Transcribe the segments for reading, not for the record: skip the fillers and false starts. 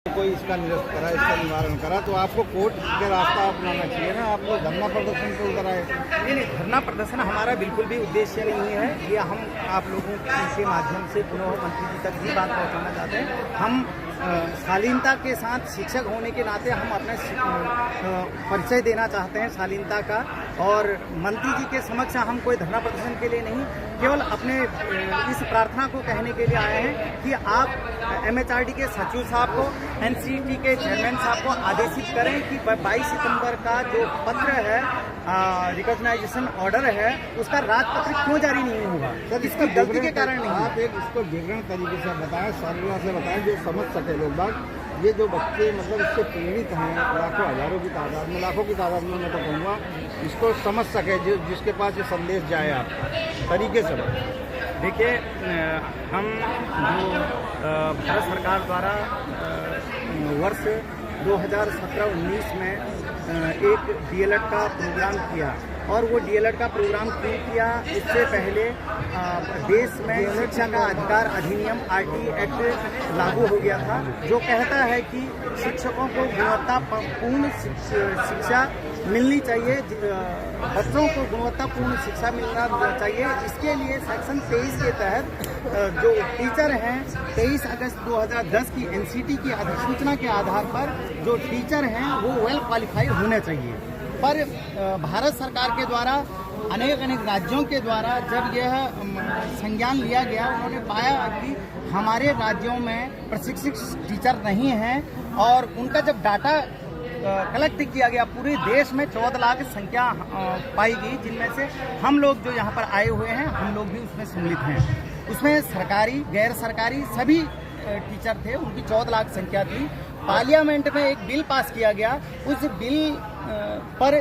कोई इसका निरस्त करा, इसका निवारण करा तो आपको कोर्ट के रास्ता अपनाना चाहिए ना। आपको धरना प्रदर्शन क्यों कराए? नहीं, धरना प्रदर्शन हमारा बिल्कुल भी उद्देश्य नहीं है। ये हम आप लोगों के माध्यम से पुनः मंत्री जी तक भी बात पहुंचाना चाहते हैं। हम शालीनता के साथ शिक्षक होने के नाते हम अपना परिचय देना चाहते हैं शालीनता का, और मंत्री जी के समक्ष हम कोई धरना प्रदर्शन के लिए नहीं, केवल अपने इस प्रार्थना को कहने के लिए आए हैं कि आप MHRD के सचिव साहब को, NCT के चेयरमैन साहब को आदेशित करें कि 22 सितंबर का जो पत्र है, रिकॉग्नाइजेशन ऑर्डर है, उसका राजपत्र क्यों जारी नहीं होगा। सर, इसकी गलती के कारण नहीं। आप एक इसको विवरण तरीके से बताएं, सरलता से बताएं, जो समझ सके लोग बाग। ये जो बच्चे मतलब इससे पीड़ित हैं, लाखों हजारों की तादाद में, लाखों की तादाद में मैं तो कहूँगा, इसको समझ सके जिसके पास ये संदेश जाए आपका तरीके से। देखिए, हम जो भारत सरकार द्वारा वर्ष 2017-19 में एक DLED का प्रोग्राम किया, और वो DLED का प्रोग्राम क्यों किया, इससे पहले देश में शिक्षा का अधिकार अधिनियम RT एक्ट लागू हो गया था, जो कहता है कि शिक्षकों को गुणवत्तापूर्ण शिक्षा मिलनी चाहिए, बच्चों को गुणवत्तापूर्ण शिक्षा मिलना चाहिए। इसके लिए सेक्शन 23 के तहत जो टीचर हैं, 23 अगस्त 2010 की NCT की अधिसूचना के आधार पर जो टीचर हैं वो वेल क्वालिफाइड होने चाहिए। पर भारत सरकार के द्वारा अनेक राज्यों के द्वारा जब यह संज्ञान लिया गया, उन्होंने पाया कि हमारे राज्यों में प्रशिक्षित टीचर नहीं हैं, और उनका जब डाटा कलेक्ट किया गया, पूरे देश में 14 लाख संख्या पाई गई, जिनमें से हम लोग जो यहाँ पर आए हुए हैं, हम लोग भी उसमें सम्मिलित हैं। उसमें सरकारी गैर सरकारी सभी टीचर थे, उनकी 14 लाख संख्या थी। पार्लियामेंट में एक बिल पास किया गया, उस बिल पर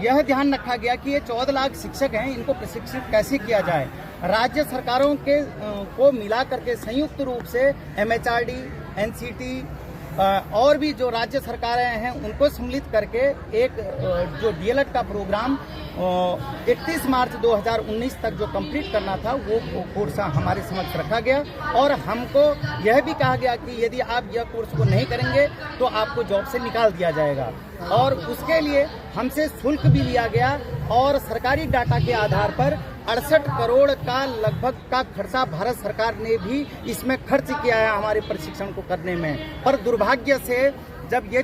यह ध्यान रखा गया कि ये 14 लाख शिक्षक हैं, इनको प्रशिक्षित कैसे किया जाए। राज्य सरकारों के को मिला करके संयुक्त रूप से MHRD, NCT और भी जो राज्य सरकारें हैं, उनको सम्मिलित करके एक जो DLED का प्रोग्राम 31 मार्च 2019 तक जो कंप्लीट करना था, वो कोर्स हमारे समक्ष रखा गया, और हमको यह भी कहा गया कि यदि आप यह कोर्स को नहीं करेंगे तो आपको जॉब से निकाल दिया जाएगा, और उसके लिए हमसे शुल्क भी लिया गया, और सरकारी डाटा के आधार पर 68 करोड़ का लगभग का खर्चा भारत सरकार ने भी इसमें खर्च किया है हमारे प्रशिक्षण को करने में। पर दुर्भाग्य से जब ये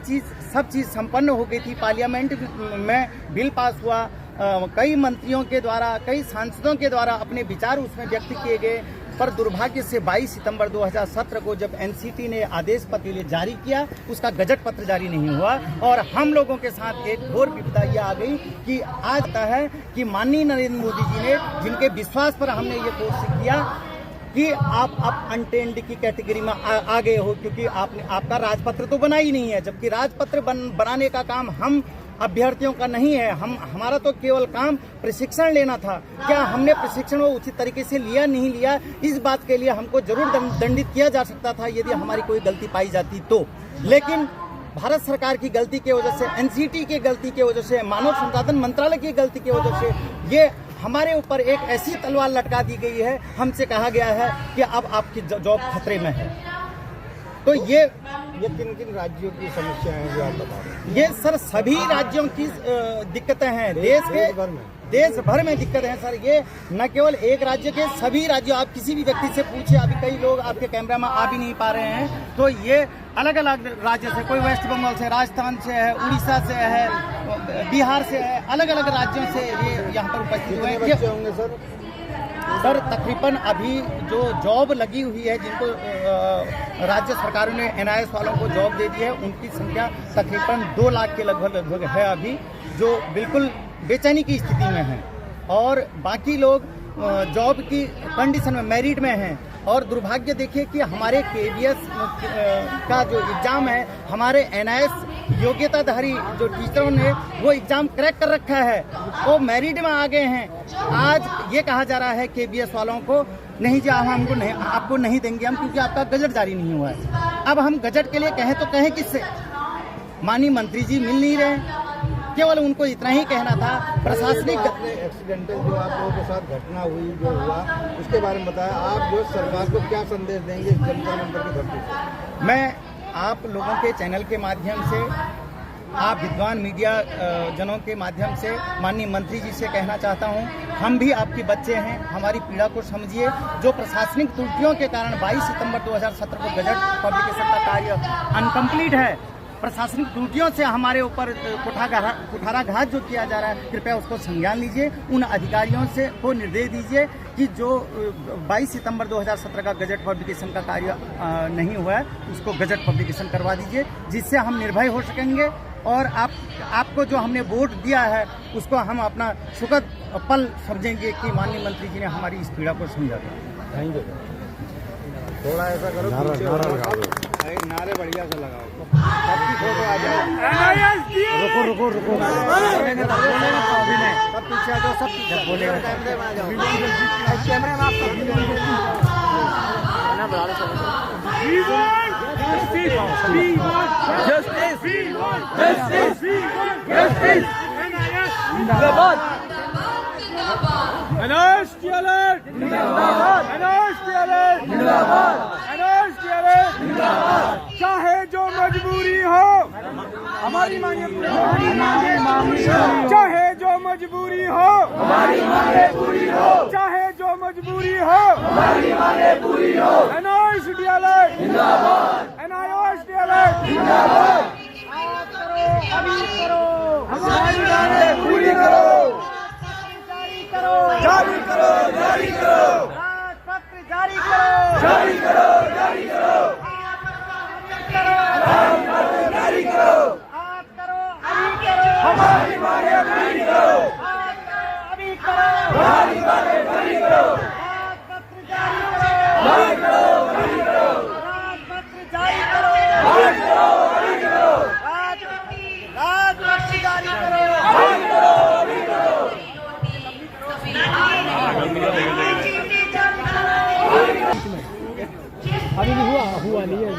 सब चीज़ संपन्न हो गई थी, पार्लियामेंट में बिल पास हुआ, कई मंत्रियों के द्वारा, कई सांसदों के द्वारा अपने विचार उसमें व्यक्त किए गए, पर दुर्भाग्य से 22 सितंबर 2017 को जब NCT ने आदेश पत्र जारी किया, उसका गजट पत्र जारी नहीं हुआ, और हम लोगों के साथ एक घोर विपदा यह आ गई कि आज आता है कि माननीय नरेंद्र मोदी जी ने, जिनके विश्वास पर हमने ये कोर्स किया, कि आप अनटेंड की कैटेगरी में आ गए हो, क्योंकि आपका राजपत्र तो बना ही नहीं है, जबकि राजपत्र बनाने का काम हम अभ्यर्थियों का नहीं है। हमारा तो केवल काम प्रशिक्षण लेना था। क्या हमने प्रशिक्षण उचित तरीके से लिया, नहीं लिया, इस बात के लिए हमको जरूर दंडित किया जा सकता था यदि हमारी कोई गलती पाई जाती तो। लेकिन भारत सरकार की गलती की वजह से, NCT की गलती की वजह से, मानव संसाधन मंत्रालय की गलती की वजह से ये हमारे ऊपर एक ऐसी तलवार लटका दी गई है। हमसे कहा गया है कि अब आपकी जॉब खतरे में है। तो ये किन किन राज्यों की समस्या है जो आप बता रहे हैं? ये सर सभी राज्यों की दिक्कतें हैं, देश भर में दिक्कतें हैं सर। ये न केवल एक राज्य के, सभी राज्यों, आप किसी भी व्यक्ति से पूछिए, अभी कई लोग आपके कैमरा में आ भी नहीं पा रहे हैं, तो ये अलग अलग राज्य से, कोई वेस्ट बंगाल से, राजस्थान से है, उड़ीसा से है, बिहार से है, अलग अलग राज्यों से ये यहाँ पर उपस्थित हुए हैं। सर तकरीबन अभी जो जॉब लगी हुई है, जिनको राज्य सरकारों ने NIS वालों को जॉब दे दी है, उनकी संख्या तकरीबन 2 लाख के लगभग है अभी, जो बिल्कुल बेचैनी की स्थिति में हैं, और बाकी लोग जॉब की कंडीशन में, मेरिट में हैं। और दुर्भाग्य देखिए कि हमारे KVS का जो एग्ज़ाम है, हमारे NIS योग्यताधारी जो टीचरों ने वो एग्ज़ाम क्रैक कर रखा है, वो मेरिट में आ गए हैं। आज ये कहा जा रहा है KVS वालों को, नहीं जी हमको नहीं, आपको नहीं देंगे हम, क्योंकि आपका गजट जारी नहीं हुआ है। अब हम गजट के लिए कहें तो कहें किससे? माननीय मंत्री जी मिल नहीं रहे, केवल उनको इतना ही कहना था। प्रशासनिक एक्सीडेंटल जो आप लोगों के साथ घटना हुई, जो हुआ, उसके बारे में बताया। आप जो सरकार को क्या संदेश देंगे जंतर मंतर की धरती से? मैं आप लोगों के चैनल के माध्यम से, आप विद्वान मीडिया जनों के माध्यम से माननीय मंत्री जी से कहना चाहता हूं, हम भी आपके बच्चे हैं, हमारी पीड़ा को समझिए। जो प्रशासनिक त्रुटियों के कारण 22 सितंबर 2017 को गजट पब्लिकेशन का कार्य अनकम्प्लीट है, प्रशासनिक त्रुटियों से हमारे ऊपर कुठाराघात जो किया जा रहा है, कृपया उसको संज्ञान लीजिए। उन अधिकारियों से को निर्देश दीजिए कि जो 22 सितंबर 2017 का गजट पब्लिकेशन का कार्य नहीं हुआ है, उसको गजट पब्लिकेशन करवा दीजिए, जिससे हम निर्भय हो सकेंगे और आपको जो हमने वोट दिया है उसको हम अपना सुखद पल समझेंगे कि माननीय मंत्री जी ने हमारी इस पीड़ा को समझा। Thank you. थोड़ा ऐसा करो, नारे बढ़िया से लगाओ, सबकी फोटो आ जाए। रुको सब पीछे आ जाओ, सब पीछे बोले कैमरे में आ जाओ, कैमरे में आप चाहे जो मजबूरी हो हमारी मांगे पूरी हो, चाहे जो मजबूरी हो हमारी मांगे पूरी हो, चाहे जो मजबूरी हो हमारी मांगे पूरी हो। एनआईओएसडीएलए जिंदाबाद, एनआईओएसडीएलए जिंदाबाद। अभी करो हमारी मांगे पूरी करो, जारी करो, जारी करो, राजपत्र जारी करो, जारी करो, जारी करो, जारी करो, आप करो, अभी करो, हमारी मांगे पूरी करो, अभी करो, हमारी मांगे पूरी करो, राजपत्र जारी करो, जारी करो, राजपत्र जारी करो, जारी करो, अभी करो, राजपत्र जारी करो, अभी करो, अभी करो। अभी नहीं हुआ नहीं है।